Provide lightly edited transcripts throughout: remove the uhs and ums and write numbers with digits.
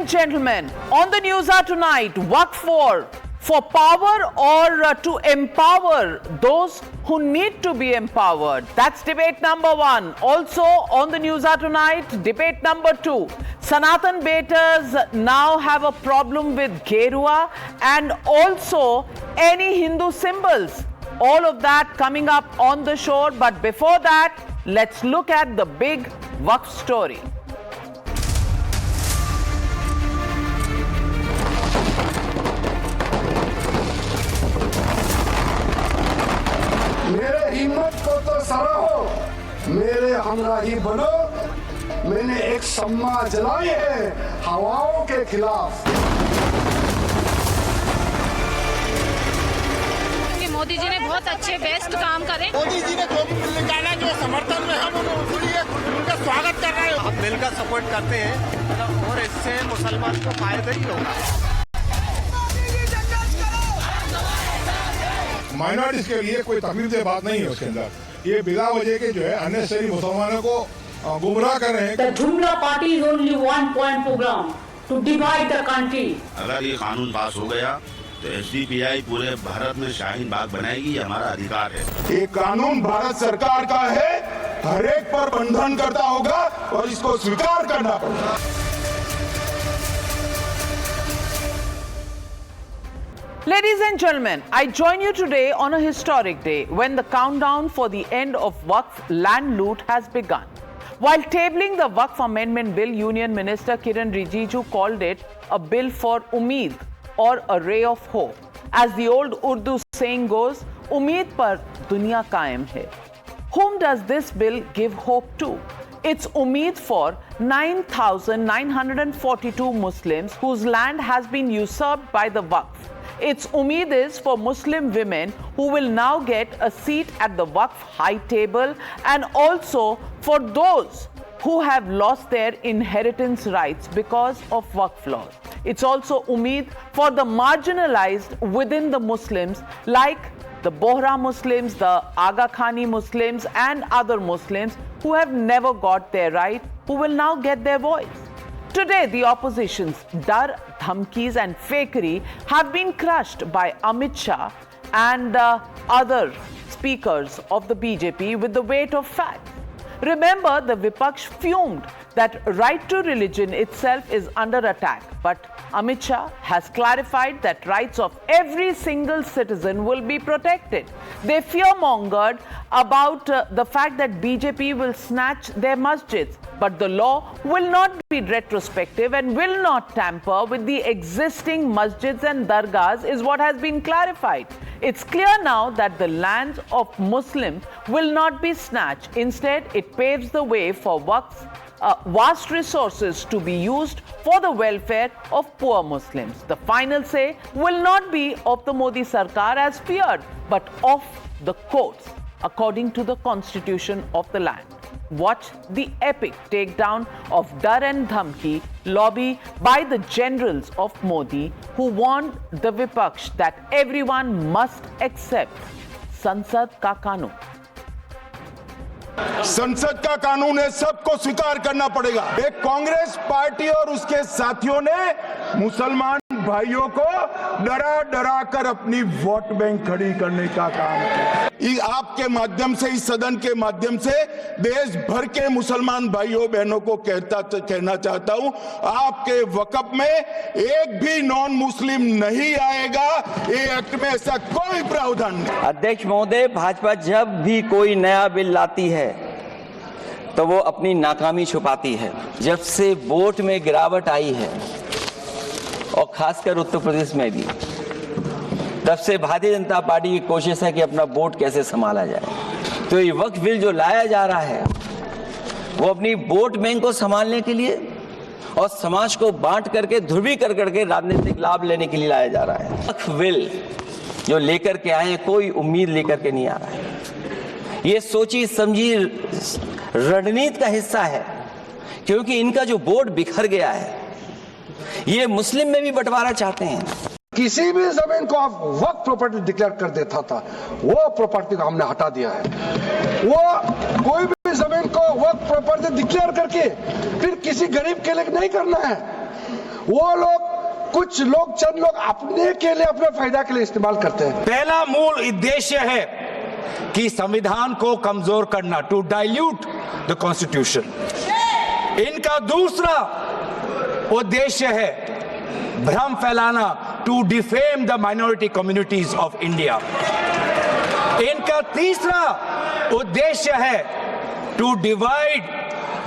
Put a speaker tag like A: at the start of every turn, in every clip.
A: gentlemen, on the news are tonight, Waqf for power or to empower those who need to be empowered. That's debate number one. Also on the news are tonight, debate number two. Sanatan Beaters now have a problem with Gerua and also any Hindu symbols. All of that coming up on the show. But before that, let's look at the big Waqf story.
B: मेरे हिम्मत को तो सराहो, मेरे हमराही बनो। मैंने एक सम्मा जलाई है हवाओं के खिलाफ।
C: मोदी जी ने बहुत अच्छे बेस्ट काम करे।
D: मोदी जी ने जो भी मिलने जाना जो समर्थन में हम उनके लिए उनका स्वागत कर रहे हैं। हम मिलकर सपोर्ट करते हैं और इससे मुसलमान को फायदा ही होगा।
E: माइनॉरिटीज के लिए कोई तकलीफ बात नहीं है उसके अंदर। ये बिला वजह के जो है अननेसेसरी मुसलमानों को गुमराह कर रहे हैं।
F: The Jumla party is only one point program to divide the country.
G: अगर ये कानून पास हो गया तो SDPI पूरे भारत में शाहीन बाग बनाएगी, ये हमारा अधिकार है।
B: ये कानून भारत सरकार का है, हर एक पर बंधन करता होगा और इसको स्वीकार करना पड़ेगा।
A: Ladies and gentlemen, I join you today on a historic day when the countdown for the end of Waqf land loot has begun. While tabling the Waqf Amendment Bill, Union Minister Kiran Rijiju called it a bill for Umeed or a ray of hope. As the old Urdu saying goes, Umeed par duniya qaim hai. Whom does this bill give hope to? It's Umeed for 9,942 Muslims whose land has been usurped by the Waqf. Its Umeed is for Muslim women who will now get a seat at the Waqf high table and also for those who have lost their inheritance rights because of Waqf laws. It's also Umeed for the marginalized within the Muslims like the Bohra Muslims, the Aga Khani Muslims and other Muslims who have never got their right, who will now get their voice. Today, the opposition's dar, dhamkis and fakery have been crushed by Amit Shah and other speakers of the BJP with the weight of facts. Remember, the Vipaksh fumed that right to religion itself is under attack. But Amit Shah has clarified that rights of every single citizen will be protected. They fear-mongered about the fact that BJP will snatch their masjids. But the law will not be retrospective and will not tamper with the existing masjids and dargahs is what has been clarified. It's clear now that the lands of Muslims will not be snatched. Instead, it paves the way for Waqf's vast resources to be used for the welfare of poor Muslims. The final say will not be of the Modi Sarkar as feared, but of the courts, according to the constitution of the land. Watch the epic takedown of Dar and Dhamki lobby by the generals of Modi who warned the Vipaksh that everyone must accept Sansad Ka Kanun.
B: संसद का कानून है, सबको स्वीकार करना पड़ेगा। एक Congress party और उसके साथियों ने मुसलमान भाइयों को डरा डरा कर अपनी वोट बैंक खड़ी करने का काम किया। आपके माध्यम से, इस सदन के माध्यम से देश भर के मुसलमान भाइयों बहनों को कहना चाहता हूं, आपके वक़्फ़ में एक भी नॉन मुस्लिम नहीं आएगा। ये एक्ट में ऐसा कोई प्रावधान नहीं।
H: अध्यक्ष महोदय, भाजपा जब भी कोई नया बिल लाती है तो वो अपनी नाकामी छुपाती है। जब से वोट में गिरावट आई है और खासकर उत्तर प्रदेश में भी, तब से भारतीय जनता पार्टी की कोशिश है कि अपना वोट कैसे संभाला जाए। तो ये वक्फ बिल जो लाया जा रहा है वो अपनी वोट बैंक को संभालने के लिए और समाज को बांट करके ध्रुवीकरण करके राजनीतिक लाभ लेने के लिए लाया जा रहा है। वक्फ बिल जो लेकर के आए हैं कोई उम्मीद लेकर के नहीं आ रहा है। ये सोची समझी रणनीति का हिस्सा है, क्योंकि इनका जो वोट बिखर गया है ये मुस्लिम में भी बंटवारा चाहते हैं।
B: किसी भी जमीन को आप वक्फ प्रॉपर्टी डिक्लेयर कर देता था, वो प्रॉपर्टी को हमने हटा दिया है। वो कोई भी जमीन को वक्फ प्रॉपर्टी डिक्लेयर करके फिर किसी गरीब के लिए नहीं करना है,
I: वो लोग कुछ लोग चंद लोग अपने के लिए अपने फायदा के लिए इस्तेमाल करते हैं।
J: पहला मूल उद्देश्य है कि संविधान को कमजोर करना, टू डाइल्यूट द कॉन्स्टिट्यूशन। इनका दूसरा उद्देश्य है भ्रम फैलाना, to defame the minority communities of India. इनका तीसरा उद्देश्य है to divide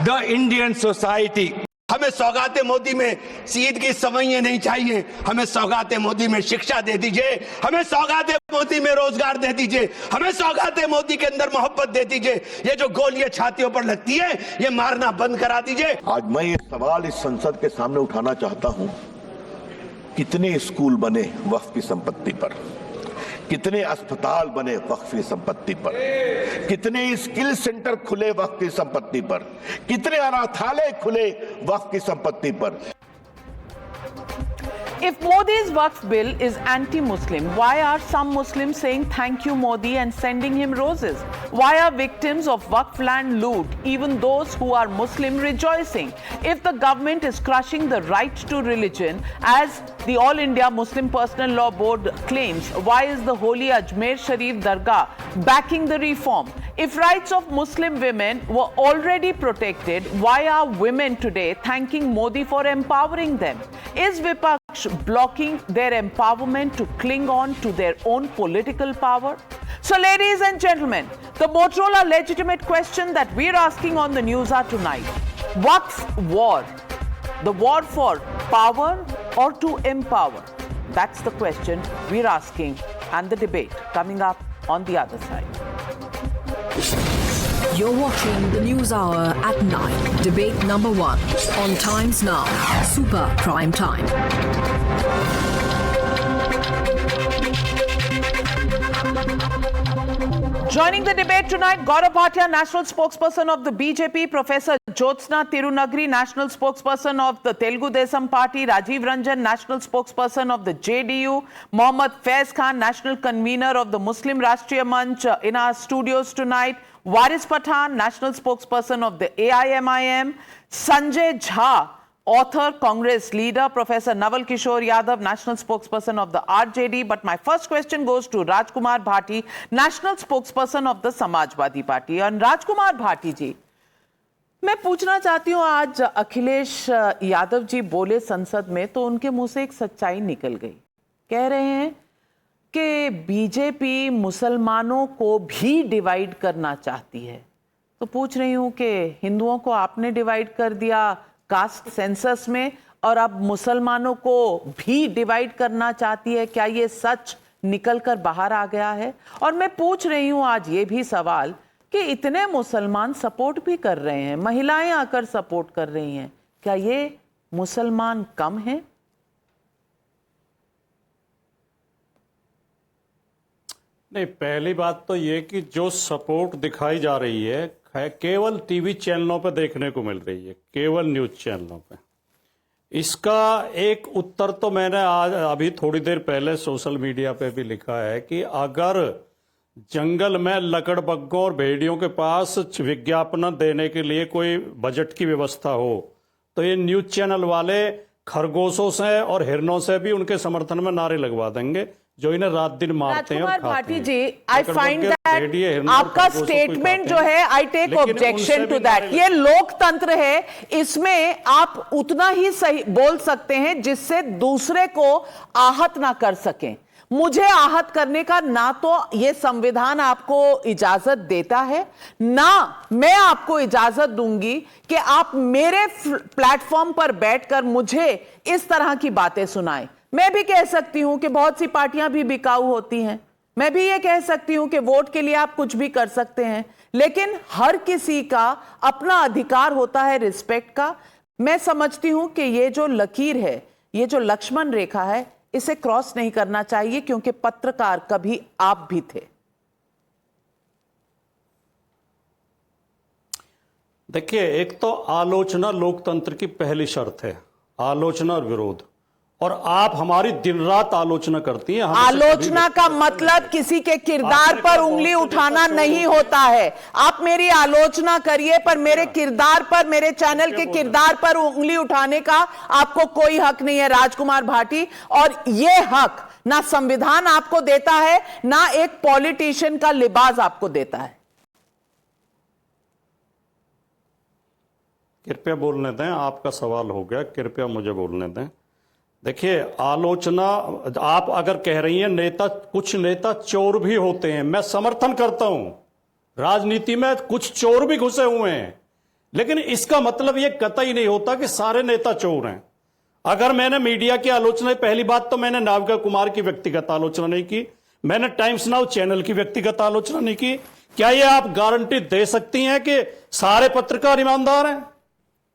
J: the Indian society.
D: हमें सौगाते मोदी में ईद की सवैयां नहीं चाहिए, हमें सौगाते मोदी में शिक्षा दे दीजिए, हमें सौगाते मोदी में रोजगार दे दीजिए, हमें सौगाते मोदी के अंदर मोहब्बत दे दीजिए। ये जो गोलियां छातियों पर लगती है, ये मारना बंद करा दीजिए।
B: आज मैं ये सवाल इस संसद के सामने उठाना चाहता हूं, कितने स्कूल बने वक्फ की संपत्ति पर, कितने अस्पताल बने वक्फ की संपत्ति पर, कितने स्किल सेंटर खुले वक्फ की संपत्ति पर, कितने अनाथालय खुले वक्फ की संपत्ति पर।
A: If Modi's Waqf bill is anti-Muslim, why are some Muslims saying thank you Modi and sending him roses? Why are victims of Waqf land loot, even those who are Muslim, rejoicing? If the government is crushing the right to religion, as the All India Muslim Personal Law Board claims, why is the holy Ajmer Sharif Dargah backing the reform? If rights of Muslim women were already protected, why are women today thanking Modi for empowering them? Is Vipaksh blocking their empowerment to cling on to their own political power? So, ladies and gentlemen, the Motorola legitimate question that we're asking on the news are tonight: Waqf war, the war for power or to empower? That's the question we're asking, and the debate coming up on the other side.
K: You're watching the News Hour at 9. Debate number 1 on Times Now. Super Prime Time.
A: Joining the debate tonight, Gaurav Bhatia, National Spokesperson of the BJP, Professor Jyotsna Tirunagri, National Spokesperson of the Telugu Desam Party, Rajiv Ranjan, National Spokesperson of the JDU, Mohammad Faiz Khan, National Convener of the Muslim Rashtriya Manch, in our studios tonight, Waris Pathan, National Spokesperson of the AIMIM, Sanjay Jha, author, Congress leader, Professor Naval Kishore Yadav, National Spokesperson of the RJD. But my first question goes to Rajkumar Bhati, National Spokesperson of the Samajwadi Party. And Rajkumar Bhati ji, मैं पूछना चाहती हूँ, आज अखिलेश यादव जी बोले संसद में तो उनके मुंह से एक सच्चाई निकल गई। कह रहे हैं कि बीजेपी मुसलमानों को भी डिवाइड करना चाहती है। तो पूछ रही हूँ कि हिंदुओं को आपने डिवाइड कर दिया कास्ट सेंसस में, और अब मुसलमानों को भी डिवाइड करना चाहती है। क्या ये सच निकलकर बाहर आ गया है? और मैं पूछ रही हूं आज ये भी सवाल कि इतने मुसलमान सपोर्ट भी कर रहे हैं, महिलाएं आकर सपोर्ट कर रही हैं, क्या ये मुसलमान कम हैं?
L: नहीं, पहली बात तो ये कि जो सपोर्ट दिखाई जा रही है केवल टीवी चैनलों पे देखने को मिल रही है, केवल न्यूज चैनलों पे। इसका एक उत्तर तो मैंने आज अभी थोड़ी देर पहले सोशल मीडिया पे भी लिखा है कि अगर जंगल में लकड़बग्गों और भेड़ियों के पास विज्ञापन देने के लिए कोई बजट की व्यवस्था हो तो ये न्यूज चैनल वाले खरगोशों से और हिरणों से भी उनके समर्थन में नारे लगवा देंगे जो इन्हें रात दिन मारते हैं।
A: Rajkumar Bhati ji, I find that आपका स्टेटमेंट जो है, I take objection to that. ये लोकतंत्र है, इसमें आप उतना ही सही बोल सकते हैं जिससे दूसरे को आहत ना कर सकें। मुझे आहत करने का ना तो ये संविधान आपको इजाजत देता है, ना मैं आपको इजाजत दूंगी कि आप मेरे प्लेटफॉर्म पर बैठकर मुझे इस तरह की बातें सुनाएं। मैं भी कह सकती हूं कि बहुत सी पार्टियां भी बिकाऊ होती हैं, मैं भी ये कह सकती हूं कि वोट के लिए आप कुछ भी कर सकते हैं, लेकिन हर किसी का अपना अधिकार होता है रिस्पेक्ट का। मैं समझती हूं कि ये जो लकीर है, ये जो लक्ष्मण रेखा है, इसे क्रॉस नहीं करना चाहिए, क्योंकि पत्रकार कभी आप भी थे।
L: देखिए, एक तो आलोचना लोकतंत्र की पहली शर्त है, आलोचना और विरोध। और आप हमारी दिन रात आलोचना करती हैं।
A: आलोचना का मतलब किसी के किरदार पर उंगली उठाना नहीं होता है। आप मेरी आलोचना करिए, पर मेरे किरदार पर, मेरे चैनल के किरदार पर उंगली उठाने का आपको कोई हक नहीं है राजकुमार भाटी। और यह हक ना संविधान आपको देता है, ना एक पॉलिटिशियन का लिबास आपको देता है।
L: कृपया बोलने दें, आपका सवाल हो गया, कृपया मुझे बोलने दें। देखिए, आलोचना आप अगर कह रही हैं नेता, कुछ नेता चोर भी होते हैं, मैं समर्थन करता हूं। राजनीति में कुछ चोर भी घुसे हुए हैं, लेकिन इसका मतलब यह कतई नहीं होता कि सारे नेता चोर हैं। अगर मैंने मीडिया की आलोचना, पहली बात तो मैंने नाविका कुमार की व्यक्तिगत आलोचना नहीं की, मैंने टाइम्स नाउ चैनल की व्यक्तिगत आलोचना नहीं की। क्या यह आप गारंटी दे सकती हैं कि सारे पत्रकार ईमानदार हैं?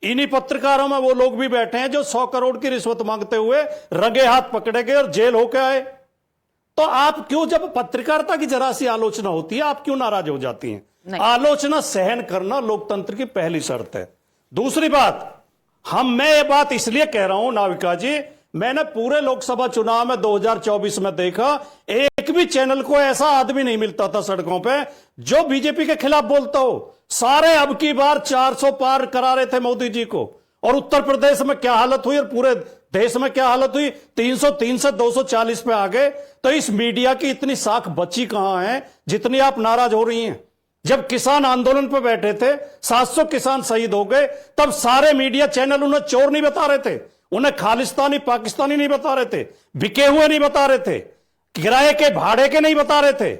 L: इन्हीं पत्रकारों में वो लोग भी बैठे हैं जो 100 करोड़ की रिश्वत मांगते हुए रंगे हाथ पकड़े गए और जेल होके आए। तो आप क्यों, जब पत्रकारिता की जरा सी आलोचना होती है, आप क्यों नाराज हो जाती हैं? आलोचना सहन करना लोकतंत्र की पहली शर्त है। दूसरी बात, मैं ये बात इसलिए कह रहा हूं नाविका जी, मैंने पूरे लोकसभा चुनाव में 2024 में देखा, एक भी चैनल को ऐसा आदमी नहीं मिलता था सड़कों पे जो बीजेपी के खिलाफ बोलता हो। सारे अब की बार 400 पार करा रहे थे मोदी जी को। और उत्तर प्रदेश में क्या हालत हुई और पूरे देश में क्या हालत हुई, 303 से 240 पे आ गए। तो इस मीडिया की इतनी साख बची कहां है जितनी आप नाराज हो रही हैं? जब किसान आंदोलन पर बैठे थे, 700 किसान शहीद हो गए, तब सारे मीडिया चैनल उन्हें चोर नहीं बता रहे थे, उन्हें खालिस्तानी पाकिस्तानी नहीं बता रहे थे, बिके हुए नहीं बता रहे थे, किराए के भाड़े के नहीं बता रहे थे।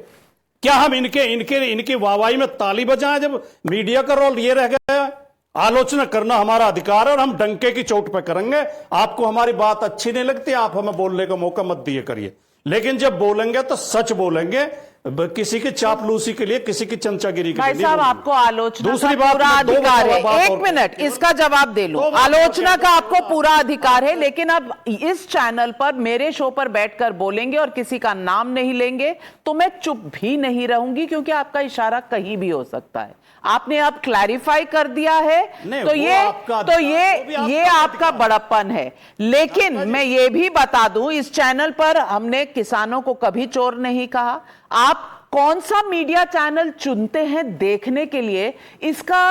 L: क्या हम इनकी वाहवाही में ताली बजाएं जब मीडिया का रोल ये रह गया? आलोचना करना हमारा अधिकार है और हम डंके की चोट पे करेंगे। आपको हमारी बात अच्छी नहीं लगती, आप हमें बोलने का मौका मत दिए करिए, लेकिन जब बोलेंगे तो सच बोलेंगे, किसी की चापलूसी के लिए, किसी की चमचागिरी के लिए।
A: भाई साहब, आपको आलोचना
L: दूसरी
A: का पूरा अधिकार है। एक मिनट, इसका जवाब दे लो। आलोचना का आपको पूरा अधिकार है, लेकिन अब इस चैनल पर मेरे शो पर बैठकर बोलेंगे और किसी का नाम नहीं लेंगे तो मैं चुप भी नहीं रहूंगी, क्योंकि आपका इशारा कहीं भी हो सकता है। आपने अब क्लैरिफाई कर दिया है, तो ये आपका बड़प्पन है। लेकिन मैं ये भी बता दूं, इस चैनल पर हमने किसानों को कभी चोर नहीं कहा। आप कौन सा मीडिया चैनल चुनते हैं देखने के लिए, इसका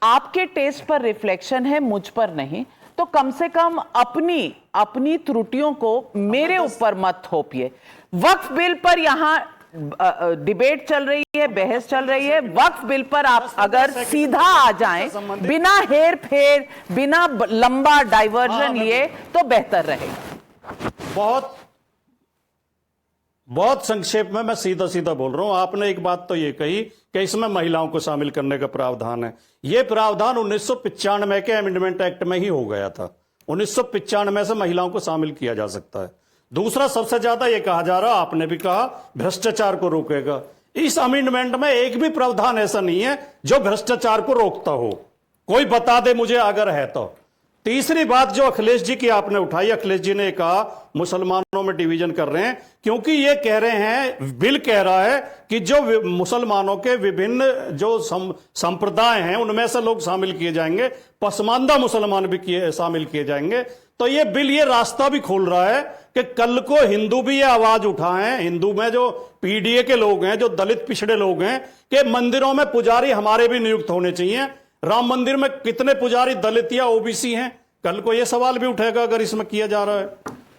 A: आपके टेस्ट पर रिफ्लेक्शन है, मुझ पर नहीं। तो कम से कम अपनी त्रुटियों को मेरे ऊपर मत थोपिए। वक्फ बिल पर यहां डिबेट चल रही है, बहस चल रही है। वक्फ बिल पर आप अगर सीधा आ जाएं, बिना हेर फेर, बिना लंबा डाइवर्जन लिए, तो बेहतर रहेगा।
L: बहुत संक्षेप में मैं सीधा सीधा बोल रहा हूं। आपने एक बात तो ये कही कि इसमें महिलाओं को शामिल करने का प्रावधान है। यह प्रावधान 1995 के अमेंडमेंट एक्ट में ही हो गया था। 1995 से महिलाओं को शामिल किया जा सकता है। दूसरा, सबसे ज्यादा यह कहा जा रहा, आपने भी कहा, भ्रष्टाचार को रोकेगा। इस अमेंडमेंट में एक भी प्रावधान ऐसा नहीं है जो भ्रष्टाचार को रोकता हो। कोई बता दे मुझे अगर है तो। तीसरी बात जो अखिलेश जी की आपने उठाई, अखिलेश जी ने कहा मुसलमानों में डिवीजन कर रहे हैं, क्योंकि ये कह रहे हैं, बिल कह रहा है कि जो मुसलमानों के विभिन्न जो संप्रदाय हैं उनमें से लोग शामिल किए जाएंगे, पसमानदा मुसलमान भी शामिल किए जाएंगे। तो ये बिल ये रास्ता भी खोल रहा है कि कल को हिंदू भी ये आवाज उठाएं, हिंदू में जो पीडीए के लोग हैं, जो दलित पिछड़े लोग हैं, कि मंदिरों में पुजारी हमारे भी नियुक्त होने चाहिए। राम मंदिर में कितने पुजारी दलित या ओबीसी हैं? कल को यह सवाल भी उठेगा अगर इसमें किया जा रहा है।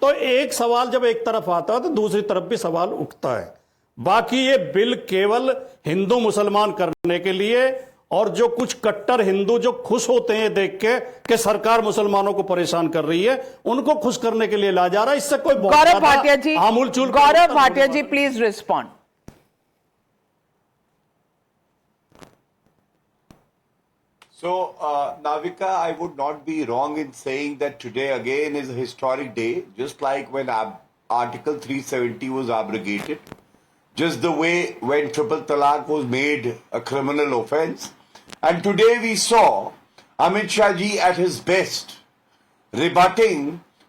L: तो एक सवाल जब एक तरफ आता है तो दूसरी तरफ भी सवाल उठता है। बाकी ये बिल केवल हिंदू मुसलमान करने के लिए, और जो कुछ कट्टर हिंदू जो खुश होते हैं देख के कि सरकार मुसलमानों को परेशान कर रही है, उनको खुश करने के लिए ला जा रहा है। इससे कोई
A: गौरव भाटिया जी,
L: आमूलचूल
A: Gaurav Bhatia ji, please respond.
M: So, Navika, I would not be wrong in saying that today again is a historic day, just like when Article 370 was abrogated, just the way when Triple Talaq was made a criminal offence. And today we saw Amit Shah ji at his best, rebutting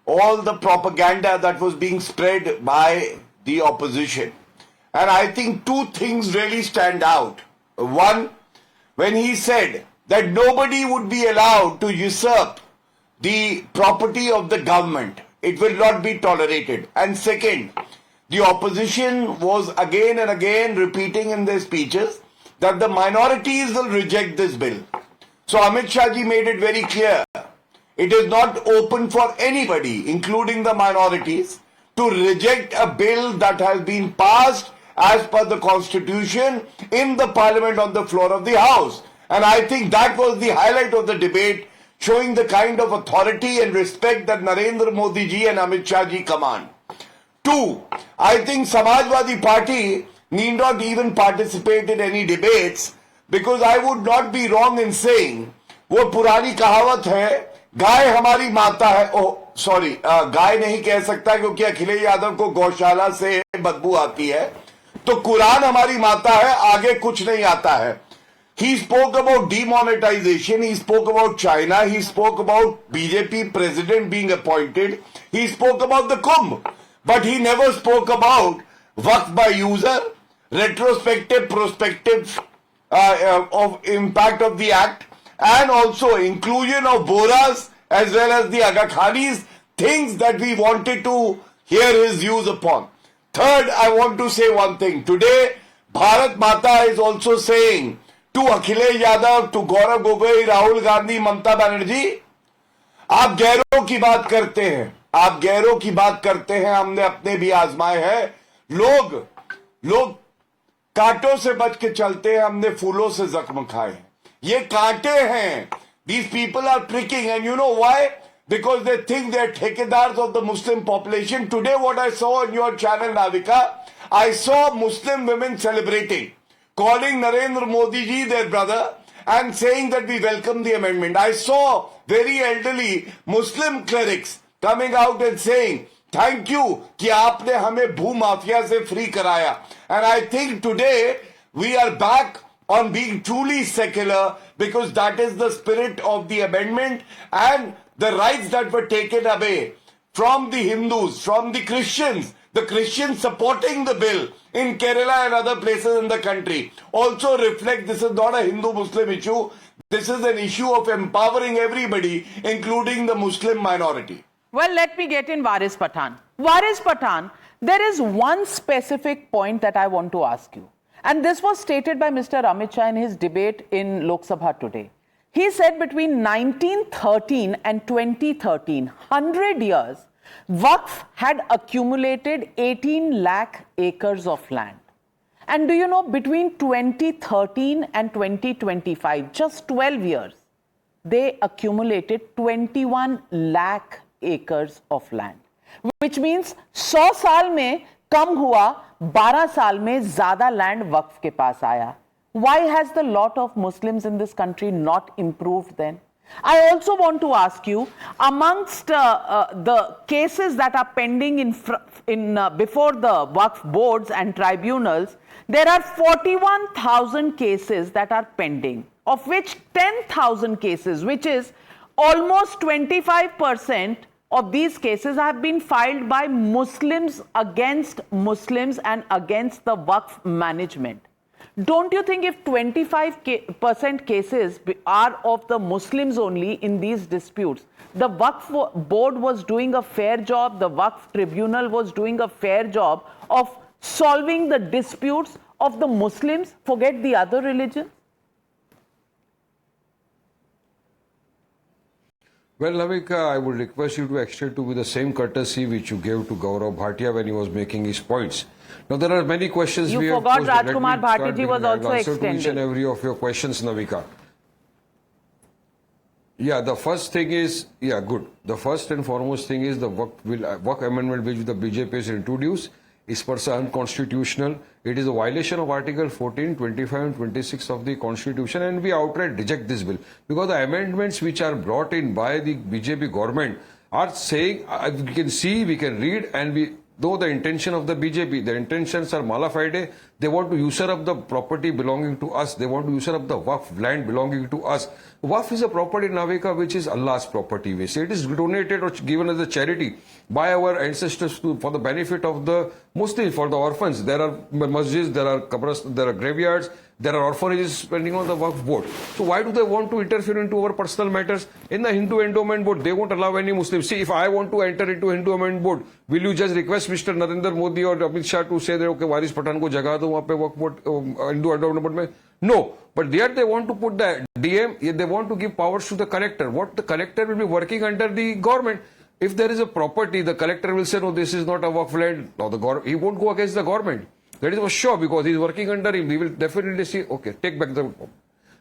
M: all the propaganda that was being spread by the opposition. And I think two things really stand out. One, when he said that nobody would be allowed to usurp the property of the government. It will not be tolerated. And second, the opposition was again and again repeating in their speeches that the minorities will reject this bill. So Amit Shah ji made it very clear. It is not open for anybody, including the minorities, to reject a bill that has been passed as per the constitution in the parliament on the floor of the house. And I think that was the highlight of the debate, showing the kind of authority and respect that Narendra Modi ji and Amit Shah ji command. Two, I think Samajwadi Party need not even participate in any debates, because I would not be wrong in saying, वो पुरानी कहावत है, गाय हमारी माता है, गाय नहीं कह सकता क्योंकि अखिलेश यादव को गौशाला से बदबू आती है, तो कुरान हमारी माता है, आगे कुछ नहीं आता है. He spoke about demonetization, he spoke about China, he spoke about BJP president being appointed, he spoke about the Kumbh, but he never spoke about Waqf by user, retrospective, prospective of impact of the act, and also inclusion of Bohras as well as the Aga Khanis, things that we wanted to hear his views upon. Third, I want to say one thing. Today, Bharat Mata is also saying to Akhilesh Yadav, to Gaurav Gogoi, Rahul Gandhi, Mamata Banerjee, आप गैरों की बात करते हैं, आप गैरों की बात करते हैं, हमने अपने भी आजमाए हैं. लोग कांटों से बच के चलते हैं, हमने फूलों से जख्म खाए हैं. ये कांटे हैं. These people are pricking, and you know why? Because they think they are ठेकेदार्स of the Muslim population. Today what I saw on your channel, Navika, I saw Muslim women celebrating, calling Narendra Modi ji their brother and saying that we welcome the amendment. I saw very elderly Muslim clerics coming out and saying, thank you कि आपने हमें भू mafia से free कराया. And I think today we are back on being truly secular, because that is the spirit of the amendment, and the rights that were taken away from the Hindus, from the Christians supporting the bill in Kerala and other places in the country, also reflect this is not a Hindu-Muslim issue. This is an issue of empowering everybody, including the Muslim minority.
A: Well, let me get in Waris Pathan. Waris Pathan, there is one specific point that I want to ask you. And this was stated by Mr. Amit Shah in his debate in Lok Sabha today. He said between 1913 and 2013, 100 years, Waqf had accumulated 18 lakh acres of land. And do you know, between 2013 and 2025, just 12 years, they accumulated 21 lakh acres of land. Which means 100 साल में कम हुआ, 12 साल में ज़्यादा land वक्फ के पास आया. Why has the lot of Muslims in this country not improved then? I also want to ask you, amongst the cases that are pending before the Waqf boards and tribunals, there are 41,000 cases that are pending, of which 10,000 cases, which is almost 25% of these cases, have been filed by Muslims against Muslims and against the Waqf management. Don't you think if 25% cases are of the Muslims only in these disputes, the Waqf board was doing a fair job, the Waqf tribunal was doing a fair job of solving the disputes of the Muslims, forget the other religions?
N: Well, Navika, I would request you to extend to the same courtesy which you gave to Gaurav Bhatia when he was making his points. Now, there are many questions
A: you
N: we have
A: forgot
N: posed.
A: Rajkumar Bhatia ji was also
N: answer
A: extended.
N: To each and every of your questions, Navika. Yeah, the first thing is, yeah, good. The first and foremost thing is the Waqf amendment which the BJP has introduced is per se unconstitutional. It is a violation of Article 14, 25 and 26 of the Constitution, and we outright reject this bill. Because the amendments which are brought in by the BJP government are saying, we can see, we can read, and we know the intention of the BJP. The intentions are mala fide. They want to usurp up the property belonging to us. They want to usurp up the Waqf land belonging to us. Waqf is a property, Navika, which is Allah's property. We say it is donated or given as a charity by our ancestors for the benefit of the Muslims, for the orphans. There are masjids, there are qabrs, there are graveyards There are orphanages spending on the Waqf board. So why do they want to interfere into our personal matters? In the Hindu endowment board, they won't allow any Muslims. See, if I want to enter into Hindu endowment board, will you just request Mr. Narendra Modi or Amit Shah to say that, okay, Waris Pathan ko jagah do wahan pe Waqf board, Hindu endowment board mein? No. But there they want to put the DM, they want to give powers to the collector. What the collector will be working under the government. If there is a property, the collector will say, no, this is not a Waqf land. Now he won't go against the government. That is for sure, because he is working under him. He will definitely say, okay, take back the...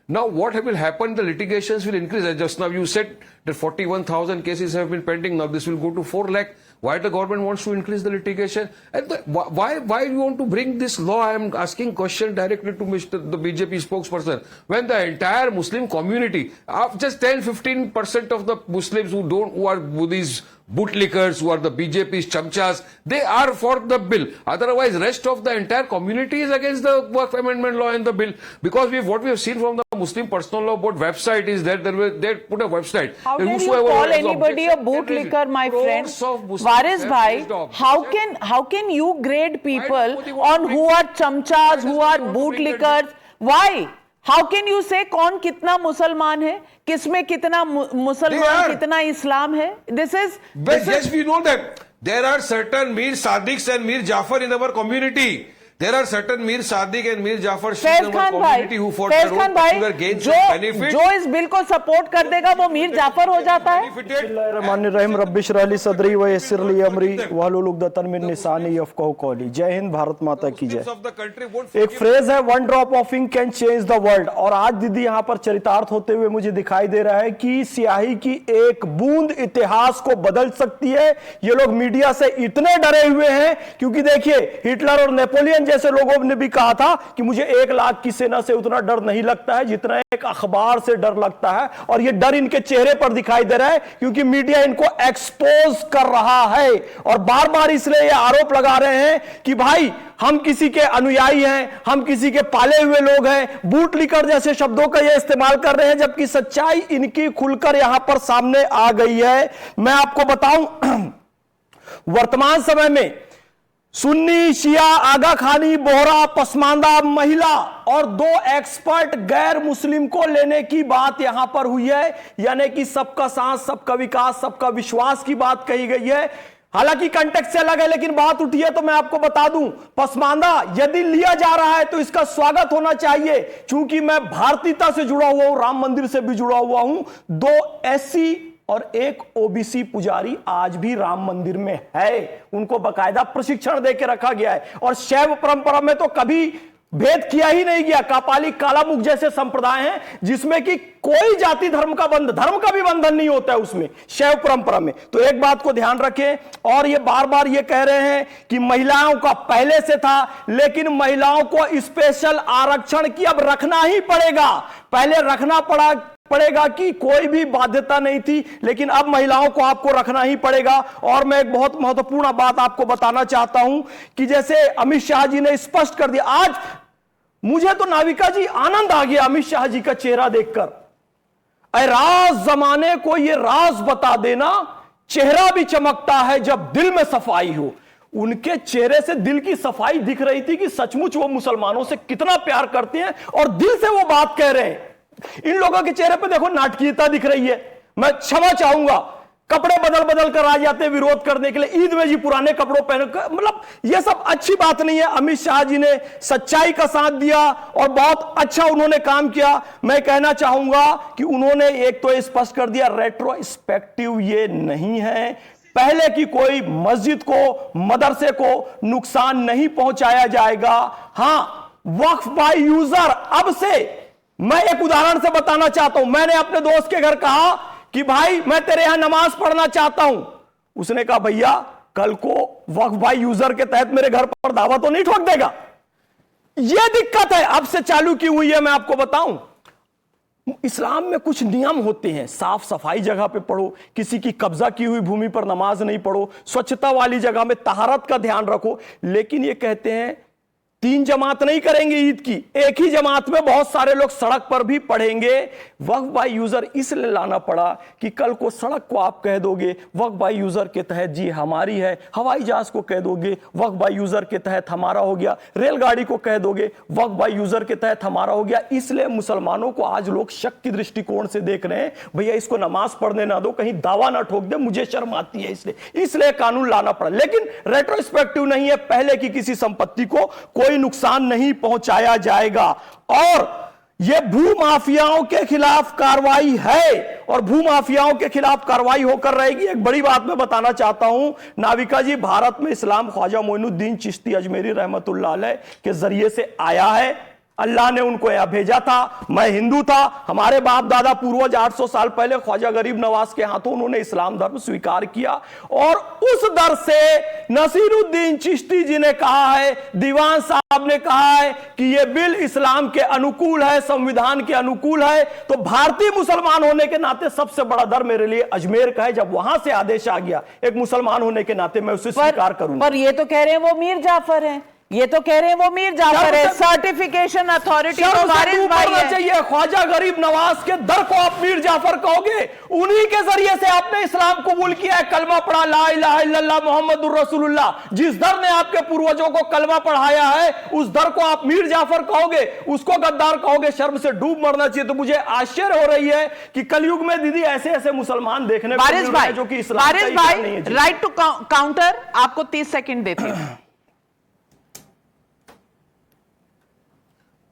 N: Now what will happen? The litigations will increase. As just now you said that 41,000 cases have been pending. Now this will go to 4 lakh. Why the government wants to increase the litigation? And why you want to bring this law? I am asking question directly to the BJP spokesperson. When the entire Muslim community, just 10-15% of the Muslims who are Buddhists, bootlickers, who are the BJP's chamchas, they are for the bill. Otherwise, rest of the entire community is against the Waqf amendment law and the bill. Because what we have seen from the Muslim Personal Law Board website is that they put a website.
A: How dare you call anybody a bootlicker, my friend? Waris bhai, how can you grade people on who are chamchas, who are bootlickers? Why? How can you say कौन कितना मुसलमान है, किसमें कितना मुसलमान, कितना इस्लाम है?
N: Yes, we know that there are certain Mir Sadiqs and Mir Jafar in our community. There are certain Mir Sadiq and Mir Jafar in our community who fought their own particular gains and benefits.
A: जो इस bill को support कर देगा वो मीर जाफर हो जाता है.
O: बिस्मिल्लाहिर्रहमानिर्रहीम रब्बिश रहली सदरी व यस्सिर ली अमरी वहलुल उक़दतन मिन लिसानी यफ़क़हू क़ौली. जय हिंद, भारत माता की जय. एक फ्रेज है, one drop of ink can change the world. और आज दीदी यहाँ पर चरितार्थ होते हुए मुझे दिखाई दे रहा है कि स्याही की एक बूंद इतिहास को बदल सकती है. ये लोग मीडिया से इतने डरे हुए हैं क्योंकि देखिए हिटलर और नेपोलियन जैसे लोगों ने भी कहा था कि मुझे 1 लाख की सेना से उतना डर नहीं लगता है जितना एक अखबार से डर लगता है. और ये डर इनके चेहरे पर दिखाई दे रहा है क्योंकि मीडिया इनको एक्सपोज कर रहा है. और बार बार इसलिए ये आरोप लगा रहे हैं कि भाई हम किसी के अनुयायी हैं, हम किसी के पाले हुए लोग हैं. बूटलिकर जैसे शब्दों का ये इस्तेमाल कर रहे हैं, जबकि सच्चाई इनकी खुलकर यहां पर सामने आ गई है. मैं आपको बताऊं, वर्तमान समय में सुन्नी, शिया, आगा खानी, बोहरा, पसमानदा, महिला और 2 एक्सपर्ट गैर मुस्लिम को लेने की बात यहां पर हुई है. यानी कि सबका साथ, सबका विकास, सबका विश्वास की बात कही गई है. हालांकि कंटेक्स्ट से अलग है, लेकिन बात उठी है तो मैं आपको बता दूं, पसमानदा यदि लिया जा रहा है तो इसका स्वागत होना चाहिए. चूंकि मैं भारतीयता से जुड़ा हुआ हूं, राम मंदिर से भी जुड़ा हुआ हूं. 2 SC और 1 OBC पुजारी आज भी राम मंदिर में है. उनको बकायदा प्रशिक्षण देकर रखा गया है. और शैव परंपरा में तो कभी भेद किया ही नहीं गया. कापाली, कालामुख जैसे संप्रदाय हैं जिसमें कि कोई जाति धर्म का भी बंधन नहीं होता है उसमें, शैव परंपरा में. तो एक बात को ध्यान रखें. और ये बार बार ये कह रहे हैं कि महिलाओं का पहले से था, लेकिन महिलाओं को स्पेशल आरक्षण की अब रखना ही पड़ेगा. पहले रखना पड़ेगा कि कोई भी बाध्यता नहीं थी, लेकिन अब महिलाओं को आपको रखना ही पड़ेगा. और मैं एक बहुत महत्वपूर्ण बात आपको बताना चाहता हूं कि जैसे अमित शाह जी ने स्पष्ट कर दिया. आज मुझे तो नाविका जी आनंद आ गया अमित शाह जी का चेहरा देखकर. अरे राज जमाने को ये राज बता देना, चेहरा भी चमकता है जब दिल में सफाई हो. उनके चेहरे से दिल की सफाई दिख रही थी कि सचमुच वो मुसलमानों से कितना प्यार करते हैं और दिल से वो बात कह रहे हैं. इन लोगों के चेहरे पे देखो नाटकीयता दिख रही है. मैं क्षमा चाहूंगा, कपड़े बदल कर आ जाते हैं विरोध करने के लिए. ईद में जी पुराने कपड़ों पहनकर, मतलब ये सब अच्छी बात नहीं है. अमित शाह जी ने सच्चाई का साथ दिया और बहुत अच्छा उन्होंने काम किया. मैं कहना चाहूंगा कि उन्होंने एक तो स्पष्ट कर दिया रेट्रोस्पेक्टिव ये नहीं है. पहले की कोई मस्जिद को, मदरसे को नुकसान नहीं पहुंचाया जाएगा. हां, वक्फ बाय यूजर अब से मैं एक उदाहरण से बताना चाहता हूं. मैंने अपने दोस्त के घर कहा कि भाई मैं तेरे यहां नमाज पढ़ना चाहता हूं. उसने कहा भैया कल को वक्फ बाय यूजर के तहत मेरे घर पर दावा तो नहीं ठोक देगा. यह दिक्कत है अब से चालू की हुई है. मैं आपको बताऊं, इस्लाम में कुछ नियम होते हैं. साफ सफाई जगह पे पढ़ो, किसी की कब्जा की हुई भूमि पर नमाज नहीं पढ़ो, स्वच्छता वाली जगह में तहारत का ध्यान रखो. लेकिन ये कहते हैं 3 जमात नहीं करेंगे ईद की, एक ही जमात में बहुत सारे लोग सड़क पर भी पढ़ेंगे। वक्फ बाय यूजर इसलिए लाना पड़ा कि कल को सड़क को आप कह दोगे वक्फ बाय यूजर के तहत जी हमारी है, हवाई जहाज को कह दोगे वक्फ बाय यूजर के तहत हमारा हो गया, रेलगाड़ी को कह दोगे वक्फ बाय यूजर के तहत हमारा हो गया। इसलिए मुसलमानों को आज लोग शक की दृष्टिकोण से देख रहे हैं, भैया इसको नमाज पढ़ने ना दो, कहीं दावा ना ठोक दे, मुझे शर्म आती है, इसलिए कानून लाना पड़ा। लेकिन रेट्रोस्पेक्टिव नहीं है, पहले की किसी संपत्ति को कोई नुकसान नहीं पहुंचाया जाएगा। और यह भूमाफियाओं के खिलाफ कार्रवाई है और भूमाफियाओं के खिलाफ कार्रवाई होकर रहेगी। एक बड़ी बात मैं बताना चाहता हूं नाविका जी, भारत में इस्लाम ख्वाजा मोइनुद्दीन चिश्ती अजमेरी रहमतुल्लाह अलैह के जरिए से आया है। अल्लाह ने उनको यहां भेजा था। मैं हिंदू था, हमारे बाप दादा पूर्वज 800 साल पहले ख्वाजा गरीब नवाज के हाथों उन्होंने इस्लाम धर्म स्वीकार किया और उस दर से नसीरुद्दीन चिश्ती जी ने कहा है, दीवान साहब ने कहा है कि यह बिल इस्लाम के अनुकूल है, संविधान के अनुकूल है। तो भारतीय मुसलमान होने के नाते सबसे बड़ा दर मेरे लिए अजमेर का है। जब वहां से आदेश आ गया एक मुसलमान होने के नाते मैं उसे स्वीकार करूंगा।
A: पर ये तो कह रहे हैं वो मीर जाफर हैं, ये तो कह रहे हैं वो मीर जाफर है, सर्टिफिकेशन अथॉरिटी तो वारिस भाई है।
O: चाहिए ख्वाजा गरीब नवाज के दर को आप मीर जाफर कहोगे, उन्हीं के जरिए से आपने इस्लाम कबूल किया है, कलमा पढ़ा ला इलाहा इल्लल्लाह मुहम्मदुर रसूलुल्लाह। जिस दर ने आपके पूर्वजों को कलमा पढ़ाया है उस दर को आप मीर जाफर कहोगे, उसको गद्दार कहोगे, शर्म से डूब मरना चाहिए। तो मुझे आश्चर्य हो रही है कि कलयुग में दीदी ऐसे ऐसे मुसलमान देखने को मिल रहे हैं जो कि इस्लाम का ही नहीं है।
A: राइट टू काउंटर, आपको 30 सेकंड देती हूं।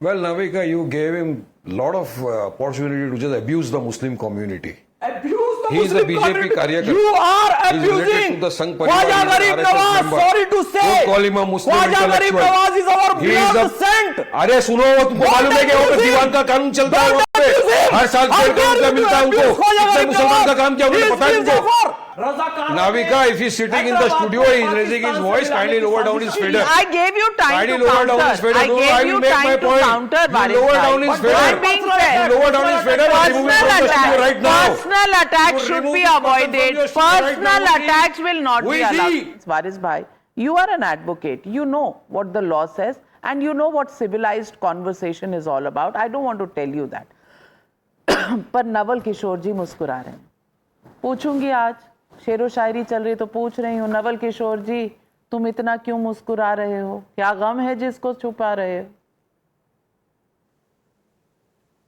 N: Well, Navika, you gave him a lot of opportunity to just abuse the Muslim community.
O: Abuse the
N: He is a
O: Muslim
N: BJP
O: community.
N: Karyakarta.
O: You are
N: He is related
O: abusing
N: to the Sangh Parivar.
O: Khwaja
N: He is
O: Garib
N: an RSS
O: Nawaz.
N: member.
O: Sorry to say.
N: Don't call him a Muslim
O: Khwaja Garib
N: intellectual.
O: Nawaz is our
N: He is
O: beloved saint.
N: अरे सुनो, तुमको मालूम है कि वहाँ पे दीवान का कानून चलता है, वहाँ पे हर साल शेर का रुपया मिलता है उनको। इससे मुसलमान का काम क्या उन्हें पता है उनको? Navika, if he's sitting in the studio, he's raising his voice. Kindly lower down his fader.
A: I gave you time
N: Kindly
A: to
N: lower down his
A: counter.
N: fader.
A: I
N: No, I
A: gave
N: will
A: you
N: make my
A: time to
N: point.
A: counter,
N: You
A: Baris
N: lower
A: bhai.
N: down his fader.
A: I'm being fair.
N: You lower down his fader and remove him from the studio right now.
A: Personal attacks should be avoided. Personal attacks will not be allowed. Baris bhai, you are an advocate. You know what the law says and you know what civilized conversation is all about. I don't want to tell you that. पर नवल किशोर जी मुस्कुरा रहे हैं। पूछूंगी आज, शेरो शायरी चल रही तो पूछ रही हूँ, नवल किशोर जी तुम इतना क्यों मुस्कुरा रहे हो? क्या गम है जिसको छुपा रहे हो?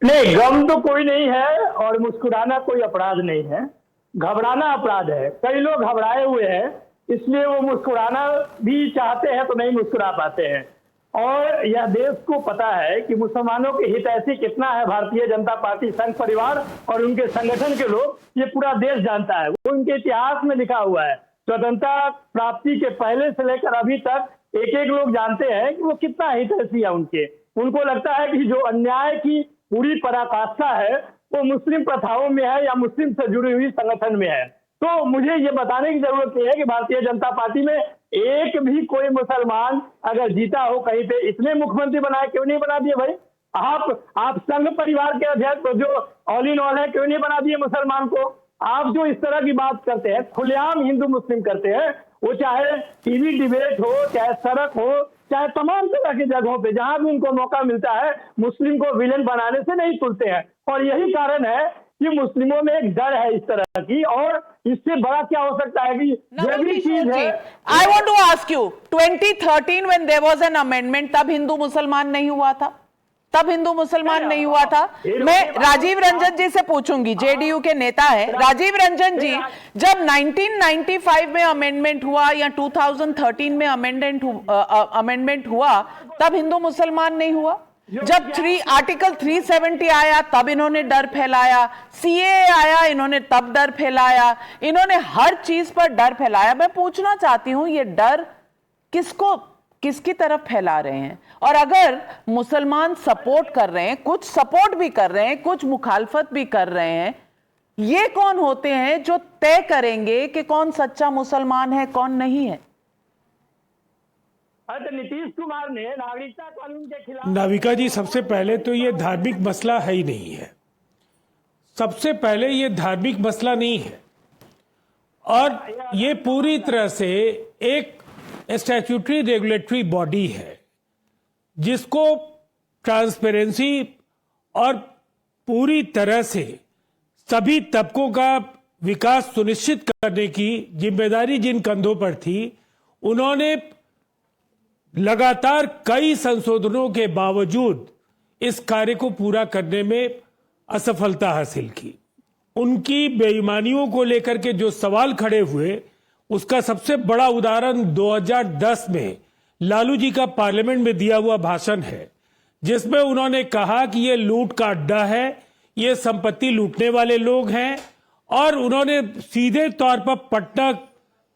P: नहीं, गम तो कोई नहीं है और मुस्कुराना कोई अपराध नहीं है, घबराना अपराध है। कई लोग घबराए हुए हैं, इसलिए वो मुस्कुराना भी चाहते हैं तो नहीं मुस्कुरा पाते हैं। और यह देश को पता है कि मुसलमानों के हितैषी कितना है भारतीय जनता पार्टी, संघ परिवार और उनके संगठन के लोग, ये पूरा देश जानता है। वो उनके इतिहास में लिखा हुआ है। स्वतंत्रता प्राप्ति के पहले से लेकर अभी तक एक एक लोग जानते हैं कि वो कितना हितैषी है उनके। उनको लगता है कि जो अन्याय की पूरी पराकाष्ठा है वो मुस्लिम प्रथाओं में है या मुस्लिम से जुड़ी हुई संगठन में है। तो मुझे ये बताने की जरूरत नहीं है कि भारतीय जनता पार्टी में एक भी कोई मुसलमान अगर जीता हो कहीं पे, इसने मुख्यमंत्री बनाया, क्यों नहीं बना दिए भाई? आप संघ परिवार के अध्यक्ष जो ऑल इन ऑल है, क्यों नहीं बना दिए मुसलमान को? आप जो इस तरह की बात करते हैं, खुलेआम हिंदू मुस्लिम करते हैं, वो चाहे टीवी डिबेट हो, चाहे सड़क हो, चाहे तमाम तरह की जगहों पे जहां भी उनको मौका मिलता है, मुस्लिम को विलेन बनाने से नहीं तुलते हैं। और यही कारण है कि मुस्लिमों में एक डर है इस तरह की, और इससे बड़ा क्या हो सकता है कि जो भी चीज है।
A: I want to ask you, 2013 when there was an amendment, तब हिंदू मुसलमान नहीं हुआ था? तब हिंदू मुसलमान नहीं हुआ था? मैं राजीव रंजन जी से पूछूंगी, जेडीयू के नेता है राजीव रंजन जी, जब 1995 में अमेंडमेंट हुआ या 2013 में अमेंडमेंट हुआ, तब हिंदू मुसलमान नहीं हुआ? जब आर्टिकल 370 आया तब इन्होंने डर फैलाया, सीएए आया इन्होंने तब डर फैलाया, इन्होंने हर चीज पर डर फैलाया। मैं पूछना चाहती हूं ये डर किसकी तरफ फैला रहे हैं? और अगर मुसलमान सपोर्ट कर रहे हैं, कुछ सपोर्ट भी कर रहे हैं, कुछ मुखालफत भी कर रहे हैं, ये कौन होते हैं जो तय करेंगे कि कौन सच्चा मुसलमान है कौन नहीं है?
P: नीतीश कुमार ने नागरिकता कानून के खिलाफ।
Q: नाविका जी, सबसे पहले तो ये धार्मिक मसला है ही नहीं है। सबसे पहले ये धार्मिक मसला नहीं है, और ये पूरी तरह से एक स्टैट्यूटरी रेगुलेटरी बॉडी है जिसको ट्रांसपेरेंसी और पूरी तरह से सभी तबकों का विकास सुनिश्चित करने की जिम्मेदारी जिन कंधों पर थी, उन्होंने लगातार कई संशोधनों के बावजूद इस कार्य को पूरा करने में असफलता हासिल की। उनकी बेईमानियों को लेकर के जो सवाल खड़े हुए, उसका सबसे बड़ा उदाहरण 2010 में लालू जी का पार्लियामेंट में दिया हुआ भाषण है, जिसमें उन्होंने कहा कि ये लूट का अड्डा है, ये संपत्ति लूटने वाले लोग हैं, और उन्होंने सीधे तौर पर पटना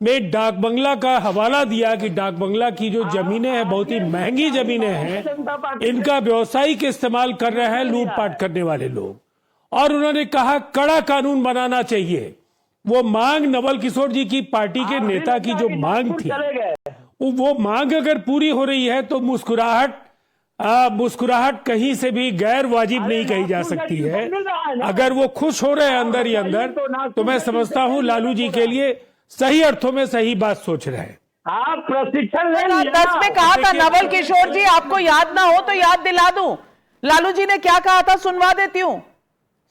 Q: में डाक बंगला का हवाला दिया कि डाक बंगला की जो जमीनें हैं बहुत ही महंगी जमीनें हैं, इनका व्यवसायिक इस्तेमाल कर रहे हैं लूटपाट करने वाले लोग। और उन्होंने कहा कड़ा कानून बनाना चाहिए। वो मांग नवल किशोर जी की पार्टी के नेता की जो मांग थी, वो मांग अगर पूरी हो रही है तो मुस्कुराहट कहीं से भी गैर वाजिब नहीं कही जा सकती है। अगर वो खुश हो रहे हैं अंदर ही अंदर, तो मैं समझता हूं लालू जी के लिए सही अर्थों में सही बात सोच रहे हैं।
P: आप प्रशिक्षण
A: 10 में कहा था नवल किशोर जी, आपको याद ना हो तो याद दिला दूं। लालू जी ने क्या कहा था, सुनवा देती हूँ,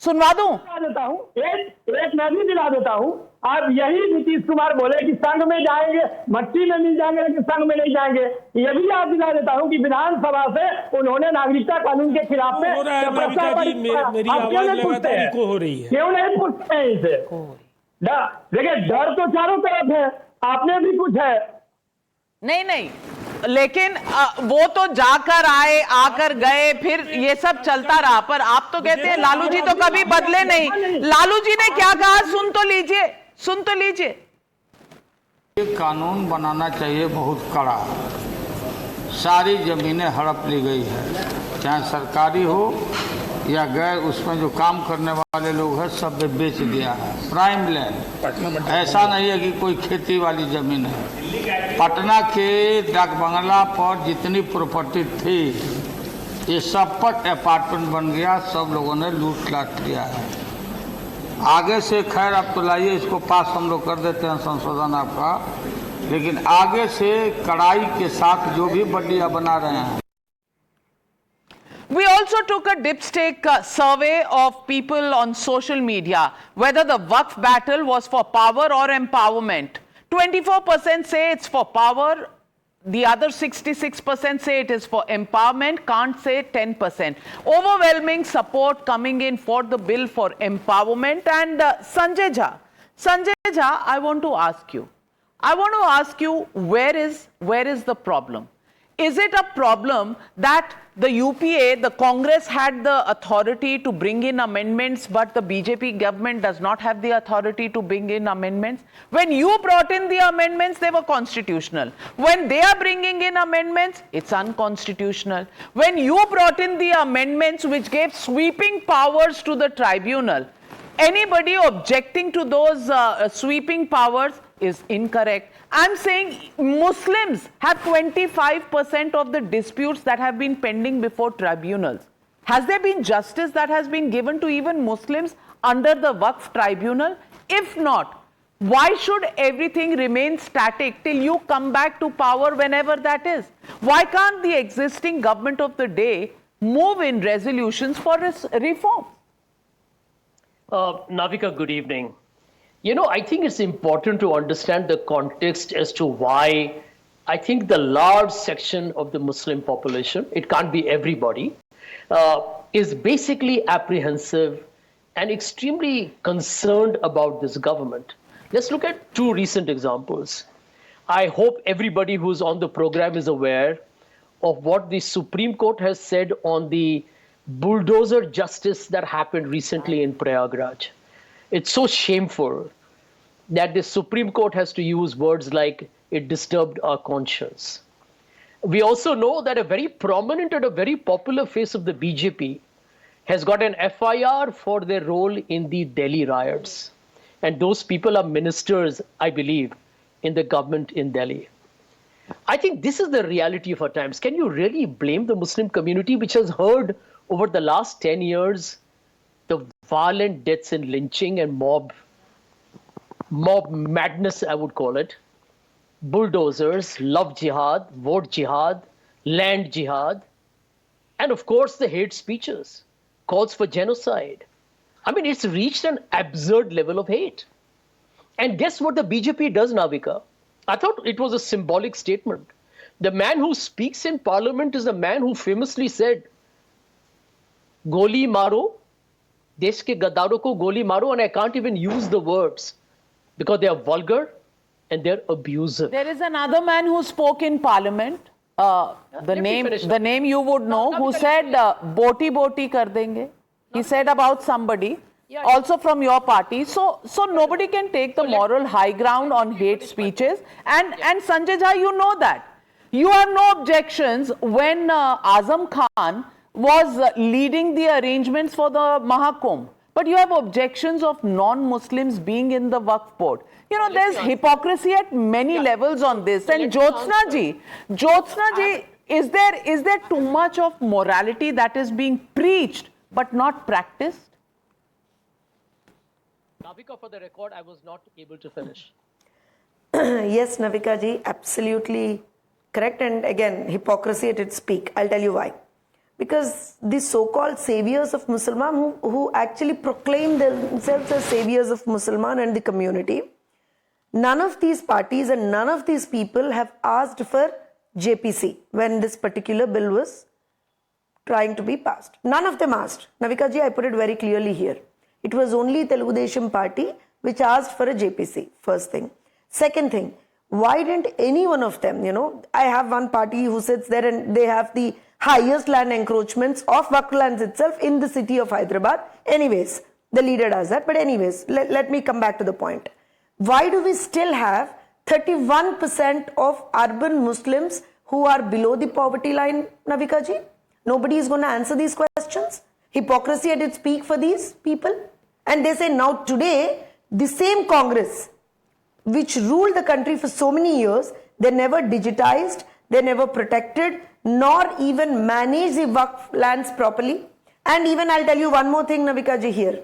A: सुनवा दूं।
P: देता हूँ, एक मैं भी दिला देता हूँ। आप यही नीतीश कुमार बोले कि संघ में जाएंगे, मट्टी में मिल जाएंगे लेकिन संघ में नहीं जाएंगे। ये भी याद दिला देता हूँ कि विधानसभा से उन्होंने नागरिकता कानून के खिलाफ में
Q: मेरी आवाज लगातार इको हो रही है,
P: क्यों नहीं पूछते हैं इसे? देखिए डर तो चारों तरफ है, आपने भी कुछ है
A: नहीं, लेकिन वो तो जाकर आए, आकर गए, फिर ये सब चलता रहा। पर आप तो कहते हैं लालू जी तो कभी बदले नहीं। लालू जी ने क्या कहा, सुन तो लीजिए।
R: ये कानून बनाना चाहिए बहुत कड़ा। सारी जमीनें हड़प ली गई है, चाहे सरकारी हो या गैर, उसमें जो काम करने वाले लोग हैं सब बेच दिया है। प्राइम लैंड, ऐसा नहीं है कि कोई खेती वाली जमीन है। पटना के डाक बंगला पर जितनी प्रॉपर्टी थी, ये सब पर अपार्टमेंट बन गया, सब लोगों ने लूट लाट किया है। आगे से खैर अब तो लाइए इसको पास हम लोग कर देते हैं संशोधन आपका, लेकिन आगे से कड़ाई के साथ जो भी बड्डियां बना रहे हैं।
A: We also took a dipstick survey of people on social media whether the Waqf battle was for power or empowerment. 24% say it's for power, the other 66% say it is for empowerment, can't say 10%. Overwhelming support coming in for the bill for empowerment. And Sanjay Jha, I want to ask you, where is the problem? Is it a problem that the UPA, the Congress had the authority to bring in amendments, but the BJP government does not have the authority to bring in amendments? When you brought in the amendments, they were constitutional. When they are bringing in amendments, it's unconstitutional. When you brought in the amendments which gave sweeping powers to the tribunal, anybody objecting to those sweeping powers is incorrect. I'm saying Muslims have 25% of the disputes that have been pending before tribunals. Has there been justice that has been given to even Muslims under the Waqf tribunal? If not, why should everything remain static till you come back to power whenever that is? Why can't the existing government of the day move in resolutions for reform?
S: Navika, good evening. You know, I think it's important to understand the context as to why I think the large section of the Muslim population, it can't be everybody, is basically apprehensive and extremely concerned about this government. Let's look at two recent examples. I hope everybody who's on the program is aware of what the Supreme Court has said on the bulldozer justice that happened recently in Prayagraj. It's so shameful that the Supreme Court has to use words like it disturbed our conscience. We also know that a very prominent and a very popular face of the BJP has got an FIR for their role in the Delhi riots. And those people are ministers, I believe, in the government in Delhi. I think this is the reality of our times. Can you really blame the Muslim community, which has heard over the last 10 years the violent deaths and lynching and mob madness, I would call it, bulldozers, love jihad, vote jihad, land jihad, And of course, the hate speeches, calls for genocide. I mean, it's reached an absurd level of hate. And guess what the BJP does, Navika? I thought it was a symbolic statement. The man who speaks in parliament is the man who famously said, Goli maro, desh ke gaddaro ko goli maro, and I can't even use the words because they are vulgar and they're abusive.
A: There is another man who spoke in parliament, the name you would know, who said, boti boti kar denge. He said about somebody, also from your party. So nobody can take the moral high ground on hate speeches. And Sanjay Jha, you know that. You have no objections when Azam Khan was leading the arrangements for the Mahakumbh. But you have objections of non-Muslims being in the Waqf board. You know, there's hypocrisy at many levels on this. And Jyotsna ji, is there too much of morality that is being preached but not practiced?
S: Navika, for the record, I was not able to finish.
T: Yes, Navika ji, absolutely correct. And again, hypocrisy at its peak. I'll tell you why. Because the so-called saviors of Musliman who actually proclaim themselves as saviors of Musliman and the community, none of these parties and none of these people have asked for JPC when this particular bill was trying to be passed. None of them asked. Navika ji, I put it very clearly here. It was only Telugu Desam party which asked for a JPC, first thing. Second thing, why didn't any one of them, I have one party who sits there and they have the highest land encroachments of Waqf lands itself in the city of Hyderabad. Anyways, the leader does that. But anyways, let me come back to the point. Why do we still have 31% of urban Muslims who are below the poverty line, Navika ji? Nobody is going to answer these questions. Hypocrisy at its peak for these people. And they say now today, the same Congress which ruled the country for so many years, they never digitized, they never protected, nor even managed the Waqf lands properly. And even I'll tell you one more thing, Navika ji, here.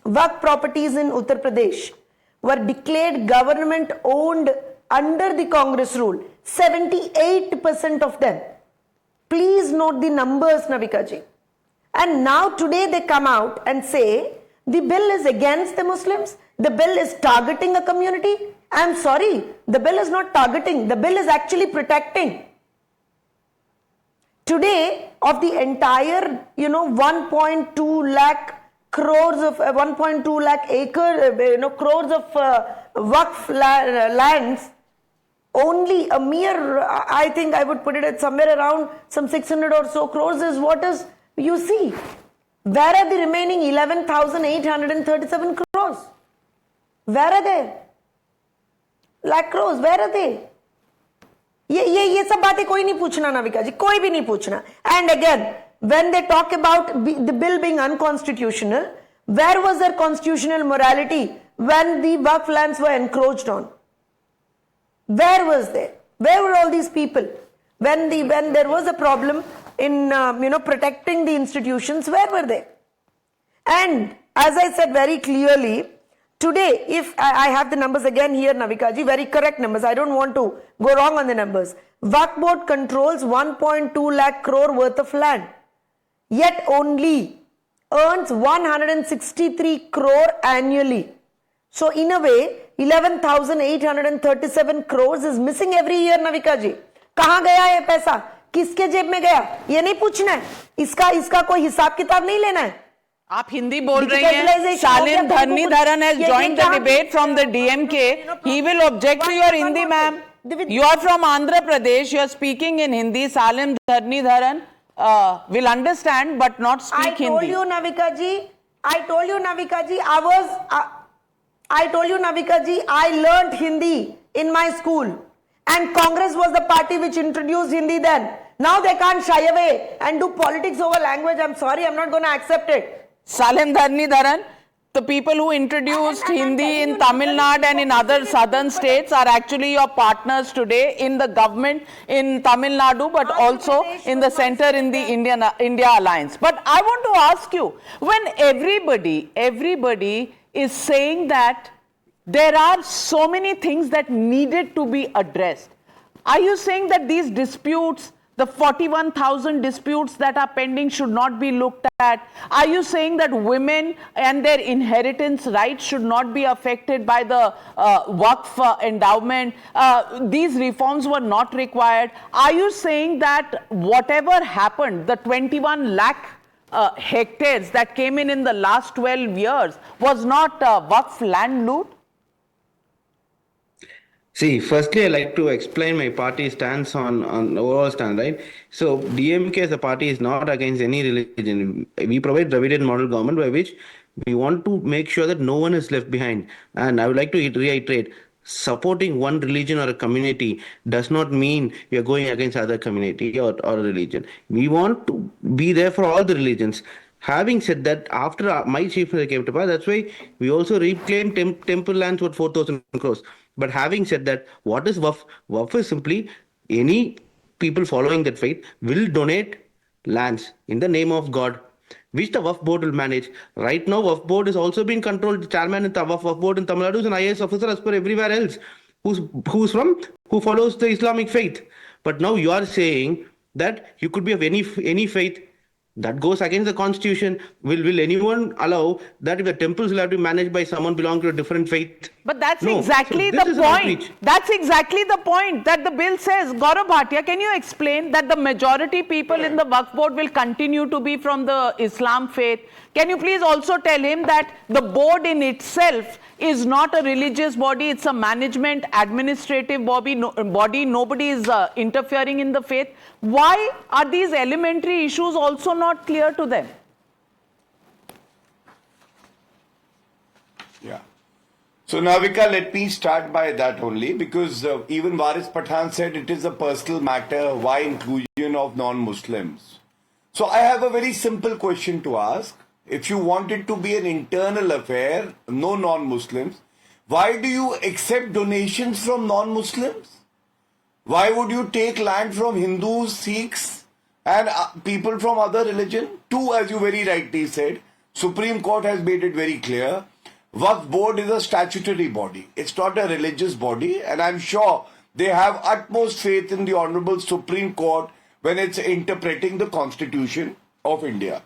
T: Waqf properties in Uttar Pradesh were declared government owned under the Congress rule. 78% of them. Please note the numbers, Navika ji. And now today they come out and say the bill is against the Muslims. The bill is targeting a community. I'm sorry, the bill is not targeting. The bill is actually protecting. Today, of the entire, 1.2 lakh crores of 1.2 lakh acre, crores of Waqf lands, only a mere, I think I would put it at somewhere around some 600 or so crores is what is, you see. Where are the remaining 11,837 crores? Where are they? Lakh crores, where are they? ये सब बातें कोई नहीं पूछना नाविका जी, कोई भी नहीं पूछना. And again, when they talk about the bill being unconstitutional, where was their constitutional morality when the Waqf lands were encroached on? Where was there? Where were all these people? When there was a problem in protecting the institutions, where were they? And as I said very clearly, today, if I have the numbers again here, Navika ji, very correct numbers. I don't want to go wrong on the numbers. Waqf board controls 1.2 lakh crore worth of land, yet only earns 163 crore annually. So in a way, 11,837 crores is missing every year, Navika ji. कहाँ गया ये पैसा? किसके जेब में गया? ये नहीं पूछना है. इसका कोई हिसाब किताब नहीं लेना है.
A: आप हिंदी बोल रही हैं. Shaleen Dharnidharan has joined the debate from the DMK. He will object to your Hindi, ma'am. You are from Andhra Pradesh. You are speaking in Hindi. Shaleen Dharnidharan will understand but not speak Hindi.
T: I told you, Navika ji. I learnt Hindi in my school. And Congress was the party which introduced Hindi then. Now they can't shy away and do politics over language. I'm sorry, I'm not going to accept it.
A: Shaleen Dharnidharan, the people who introduced Hindi in Tamil Nadu and in other southern states are actually your partners today in the government in Tamil Nadu, but also in the center in the India Alliance. But I want to ask you, when everybody is saying that there are so many things that needed to be addressed, are you saying that these disputes The 41,000 disputes that are pending should not be looked at. Are you saying that women and their inheritance rights should not be affected by the Waqf endowment? These reforms were not required. Are you saying that whatever happened, the 21 lakh hectares that came in the last 12 years was not Waqf land loot?
U: See, firstly, I'd like to explain my party's stance on overall stand, right? So, DMK as a party is not against any religion. We provide Dravidian model government by which we want to make sure that no one is left behind. And I would like to reiterate, supporting one religion or a community does not mean we are going against other community or religion. We want to be there for all the religions. Having said that, after my chief minister came to power, that's why we also reclaimed temple lands worth 4,000 crores. But having said that, what is Waqf? Waqf is simply any people following that faith will donate lands in the name of God, which the Waqf board will manage. Right now, Waqf board is also being controlled. The chairman in the Waqf board in Tamil Nadu is an IAS officer as per everywhere else, who follows the Islamic faith. But now you are saying that you could be of any faith. That goes against the constitution. Will anyone allow that if the temples will have to be managed by someone belonging to a different faith?
A: But that's exactly the point. That's exactly the point that the bill says. Gaurav Bhatia, can you explain that the majority people in the Waqf board will continue to be from the Islam faith? Can you please also tell him that the board in itself is not a religious body, it's a management administrative body, nobody is interfering in the faith. Why are these elementary issues also not clear to them?
M: Yeah. So Navika, let me start by that only, because even Waris Pathan said it is a personal matter, why inclusion of non-Muslims? So I have a very simple question to ask. If you want it to be an internal affair, no non-Muslims, why do you accept donations from non-Muslims? Why would you take land from Hindus, Sikhs and people from other religion? Two, as you very rightly said, Supreme Court has made it very clear. Waqf board is a statutory body. It's not a religious body, and I'm sure they have utmost faith in the Honorable Supreme Court when it's interpreting the Constitution of India.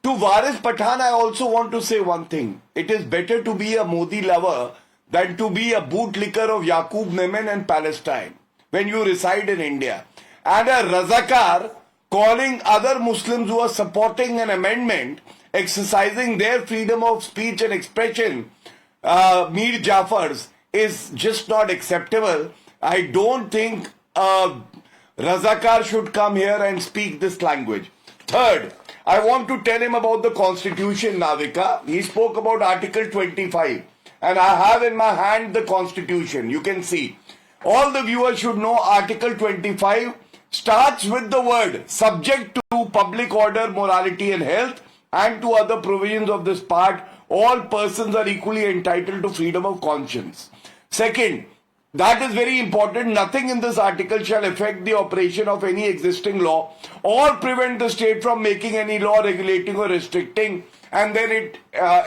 M: To Waris Pathan, I also want to say one thing. It is better to be a Modi lover than to be a bootlicker of Yaqub Memon and Palestine when you reside in India. And a Razakar calling other Muslims who are supporting an amendment, exercising their freedom of speech and expression, Mir Jafars, is just not acceptable. I don't think Razakar should come here and speak this language. Third, I want to tell him about the Constitution, Navika. He spoke about Article 25. And I have in my hand the Constitution. You can see. All the viewers should know Article 25 starts with the word subject to public order, morality and health, and to other provisions of this part. All persons are equally entitled to freedom of conscience. Second, that is very important. Nothing in this article shall affect the operation of any existing law or prevent the state from making any law regulating or restricting. And then it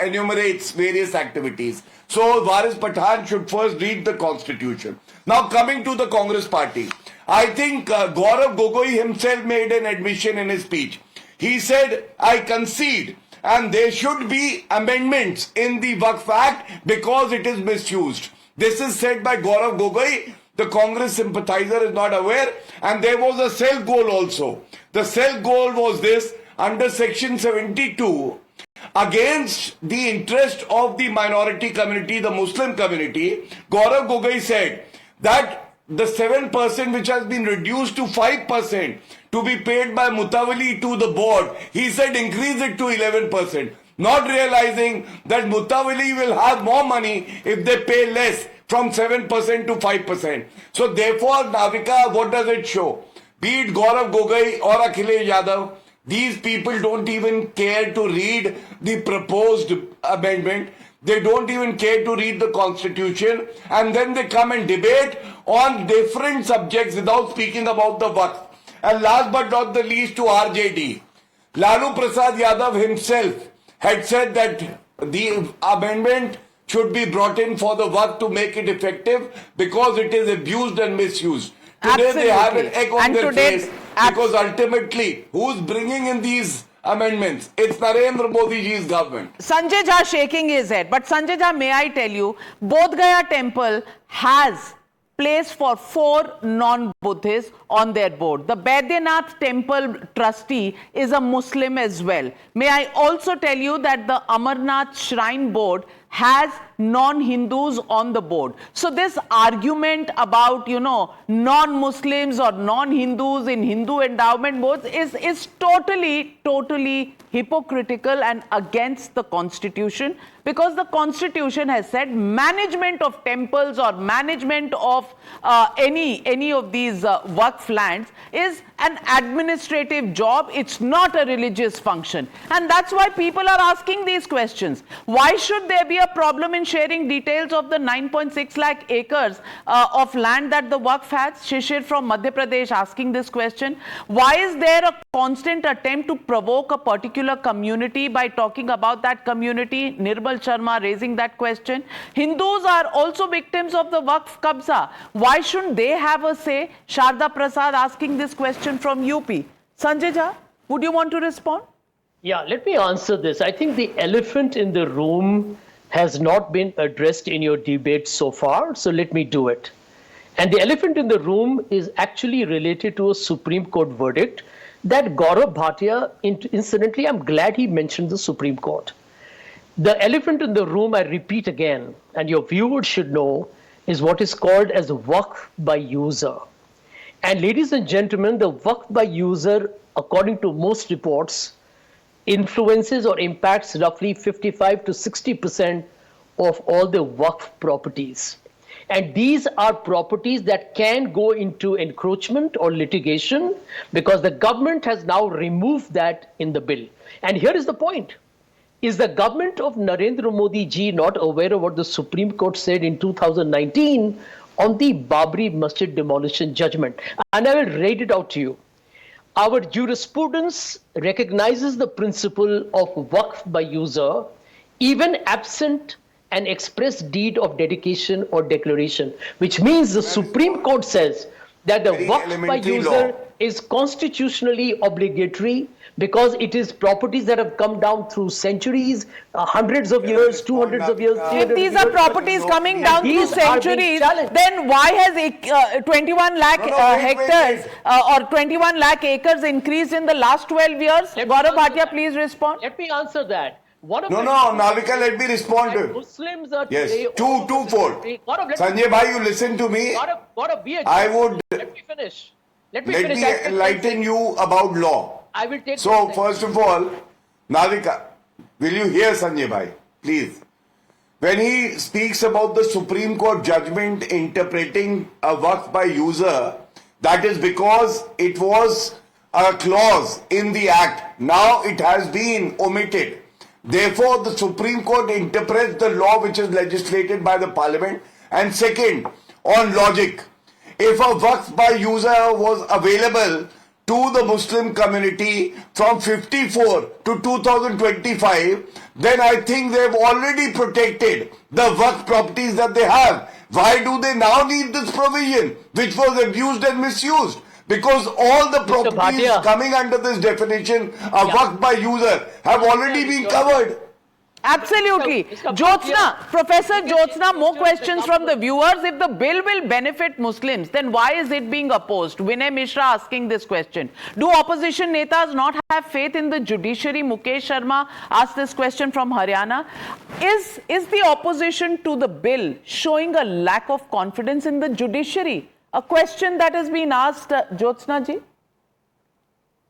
M: enumerates various activities. So Waris Pathan should first read the Constitution. Now coming to the Congress party. I think Gaurav Gogoi himself made an admission in his speech. He said, I concede and there should be amendments in the Waqf Act because it is misused. This is said by Gaurav Gogoi. The Congress sympathizer is not aware. And there was a cell goal also. The cell goal was this: under Section 72, against the interest of the minority community, the Muslim community, Gaurav Gogoi said that the 7% which has been reduced to 5% to be paid by Mutawalli to the board, he said increase it to 11%. Not realizing that Mutawalli will have more money if they pay less, from 7% to 5%. So therefore, Navika, what does it show? Be it Gaurav Gogoi or Akhilesh Yadav, these people don't even care to read the proposed amendment. They don't even care to read the Constitution, and then they come and debate on different subjects without speaking about the Waqf. And last but not the least, to RJD. Lalu Prasad Yadav himself had said that the amendment should be brought in for the Waqf to make it effective because it is abused and misused. Today they have an egg on their face.
B: Because ultimately, who's bringing in these amendments? It's Narendra Modi ji's government.
A: Sanjay Jha shaking his head. But Sanjay Jha, may I tell you, Bodh Gaya temple has place for 4 non-Buddhists on their board. The Baidyanath temple trustee is a Muslim as well. May I also tell you that the Amarnath Shrine Board has non-Hindus on the board. So this argument about, non-Muslims or non-Hindus in Hindu endowment boards is totally hypocritical and against the constitution, because the constitution has said management of temples or management of any of these Waqf lands is an administrative job. It's not a religious function. And that's why people are asking these questions. Why should there be a problem in sharing details of the 9.6 lakh acres of land that the Waqf has? Shishir from Madhya Pradesh asking this question. Why is there a constant attempt to provoke a particular community by talking about that community? Nirmal Sharma raising that question. Hindus are also victims of the Waqf Qabza. Why shouldn't they have a say? Sharda Prasad asking this question from UP. Sanjay Jha, would you want to respond?
S: Yeah, let me answer this. I think the elephant in the room has not been addressed in your debate so far, so let me do it. And the elephant in the room is actually related to a Supreme Court verdict that Gaurav Bhatia, incidentally, I'm glad he mentioned the Supreme Court. The elephant in the room, I repeat again, and your viewers should know, is what is called as Waqf by user. And ladies and gentlemen, the Waqf by user, according to most reports, influences or impacts roughly 55 to 60% of all the Waqf properties. And these are properties that can go into encroachment or litigation because the government has now removed that in the bill. And here is the point. Is the government of Narendra Modi ji not aware of what the Supreme Court said in 2019 on the Babri Masjid demolition judgment? And I will read it out to you. Our jurisprudence recognizes the principle of Waqf by user, even absent an express deed of dedication or declaration, which means the Supreme Court says that the Waqf by user is constitutionally obligatory because it is properties that have come down through centuries, hundreds of years, 200 of years.
A: If these are properties coming down through centuries, then why has 21 lakh hectares or 21 lakh acres increased in the last 12 years? Gaurav Bhatia, please respond.
S: Let me answer that.
B: Navika, let me respond to
S: Muslims are
B: yes,
S: today
B: twofold. Sanjay bhai, you listen to me. I would
S: let me finish.
B: Let me enlighten you about law.
S: I will take
B: so first of all, Navika, will you hear Sanjay bhai, please? When he speaks about the Supreme Court judgment interpreting a Waqf by user, that is because it was a clause in the act. Now it has been omitted. Therefore, the Supreme Court interprets the law which is legislated by the Parliament. And second, on logic, if a Waqf by user was available to the Muslim community from 54 to 2025, then I think they've already protected the Waqf properties that they have. Why do they now need this provision, which was abused and misused? Because all the properties coming under this definition of Waqf by user have already been covered.
A: Absolutely. Jyotsna, Professor Jyotsna, more questions from the viewers. If the bill will benefit Muslims, then why is it being opposed? Vinay Mishra asking this question. Do opposition netas not have faith in the judiciary? Mukesh Sharma asked this question from Haryana. Is the opposition to the bill showing a lack of confidence in the judiciary? A question that has been asked, Jyotsna ji.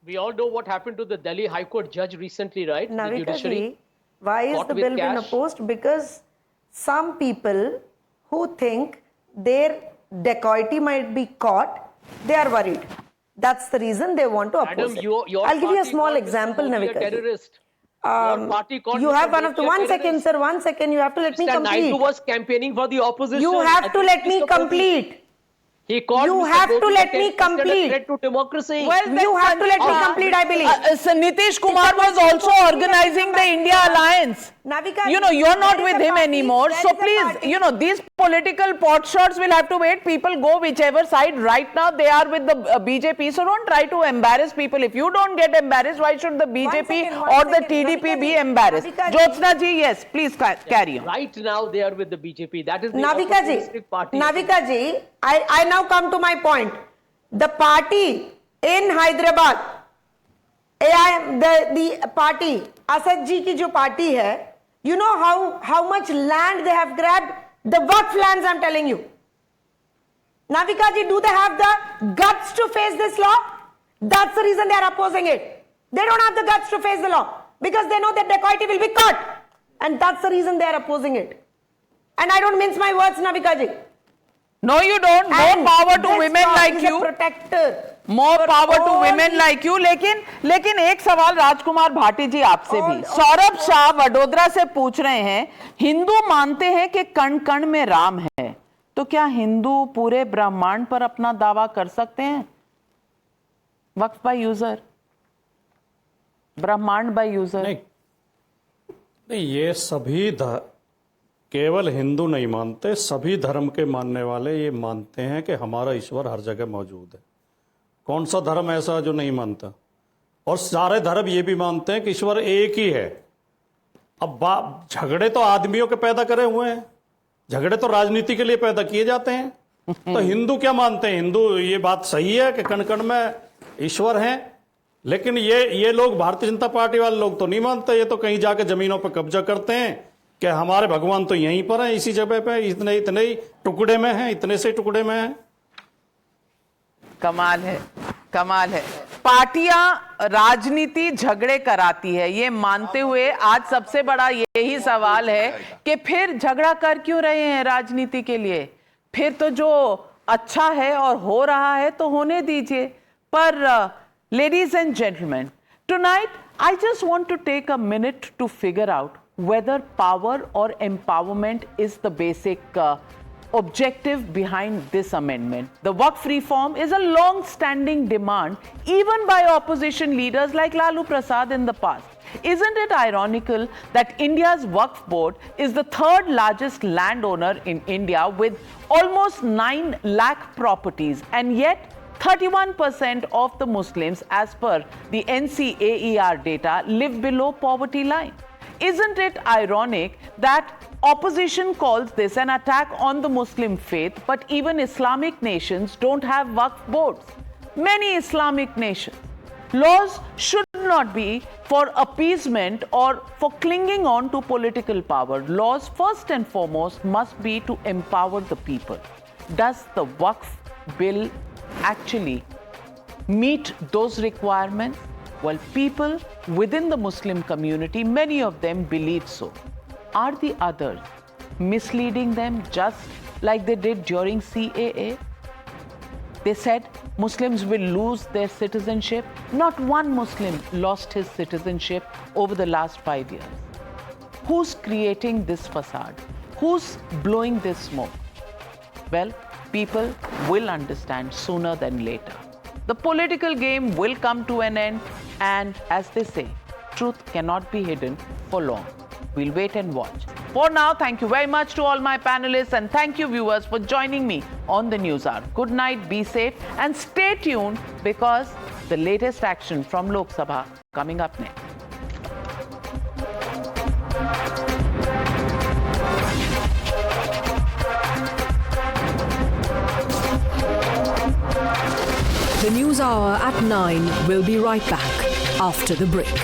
S: We all know what happened to the Delhi High Court judge recently, right?
T: Navika
S: the judiciary.
T: Ji, why is the bill being opposed? Because some people who think their dacoity might be caught, they are worried. That's the reason they want to oppose it. I'll give you a small example, Navika ji. You have one of the 1 second, sir. 1 second. You have to let me complete.
S: Naidu was campaigning for the opposition.
T: You have to let me complete.
S: He called
T: You
S: Mr.
T: have to
S: Gopi
T: let
S: a
T: me
S: terrorist and a
T: complete.
S: threat to democracy.
A: Well,
T: You have to let me complete, I believe.
A: So Nitish Kumar was also organizing the India Alliance.
T: Navika,
A: You know, you're not
T: there is
A: with
T: a
A: him
T: party,
A: anymore.
T: there
A: So
T: is a
A: please,
T: party.
A: you know, these political pot shots will have to wait. People go whichever side. Right now, they are with the BJP. So don't try to embarrass people. If you don't get embarrassed, why should the BJP or the TDP be embarrassed?
T: Navika ji.
A: Jyotsna ji, yes, please carry on.
S: Right now, they are with the BJP. That is the
T: Navika ji,
S: opportunistic party.
T: Navika ji, I now come to my point. The party in Hyderabad, the party, Asad ji ki jo party hai, you know how much land they have grabbed? The Waqf lands, I'm telling you. Navika ji, do they have the guts to face this law? That's the reason they are opposing it. They don't have the guts to face the law because they know that dacoity will be caught. And that's the reason they are opposing it. And I don't mince my words, Navika ji.
A: No, you don't. More
T: And
A: power to
T: this
A: women
T: law
A: like
T: is a
A: you.
T: protector.
A: More power to
T: all
A: women
T: the-
A: like you. लेकिन एक सवाल राजकुमार भाटी जी आपसे भी। सौरभ शाह वडोदरा से पूछ रहे हैं, हिंदू मानते हैं कि कण कण में राम है, तो क्या हिंदू पूरे ब्रह्मांड पर अपना दावा कर सकते हैं? वक्फ बाय यूजर, ब्रह्मांड बाय यूजर।
L: नहीं, ये सभी केवल हिंदू नहीं मानते, सभी धर्म के मानने वाले ये मानते हैं कि हमारा ईश्वर हर जगह मौजूद है। कौन सा धर्म ऐसा जो नहीं मानता? और सारे धर्म ये भी मानते हैं कि ईश्वर एक ही है। अब झगड़े तो आदमियों के पैदा करे हुए हैं, झगड़े तो राजनीति के लिए पैदा किए जाते हैं। तो हिंदू क्या मानते हैं? हिंदू ये बात सही है कि कण कण में ईश्वर हैं, लेकिन ये लोग, भारतीय जनता पार्टी वाले लोग तो नहीं मानते। ये तो कहीं जाके जमीनों पर कब्जा करते हैं कि हमारे भगवान तो यहीं पर हैं, इसी जगह पे, इतने ही टुकड़े में हैं, इतने से टुकड़े में हैं।
A: कमाल है, कमाल है। पार्टियां राजनीति झगड़े कराती है, ये मानते हुए आज सबसे बड़ा यही सवाल है कि फिर झगड़ा कर क्यों रहे हैं राजनीति के लिए? फिर तो जो अच्छा है और हो रहा है तो होने दीजिए। पर ladies and gentlemen, tonight I just want to take a minute to figure out whether power or empowerment is the basic objective behind this amendment. The Waqf reform is a long-standing demand even by opposition leaders like Lalu Prasad in the past. Isn't it ironical that India's Waqf board is the third largest landowner in India with almost 9 lakh properties, and yet 31% of the Muslims, as per the NCAER data, live below poverty line? Isn't it ironic that opposition calls this an attack on the Muslim faith, but even Islamic nations don't have Waqf boards? Many Islamic nations. Laws should not be for appeasement or for clinging on to political power. Laws, first and foremost, must be to empower the people. Does the Waqf bill actually meet those requirements? Well, people within the Muslim community, many of them believe so. Are the others misleading them just like they did during CAA? They said Muslims will lose their citizenship. Not one Muslim lost his citizenship over the last 5 years. Who's creating this facade? Who's blowing this smoke? Well, people will understand sooner than later. The political game will come to an end, and as they say, truth cannot be hidden for long. We'll wait and watch. For now, thank you very much to all my panelists, and thank you viewers for joining me on the News Hour. Good night, be safe, and stay tuned because the latest action from Lok Sabha coming up next.
K: The News Hour at 9 will be right back after the break.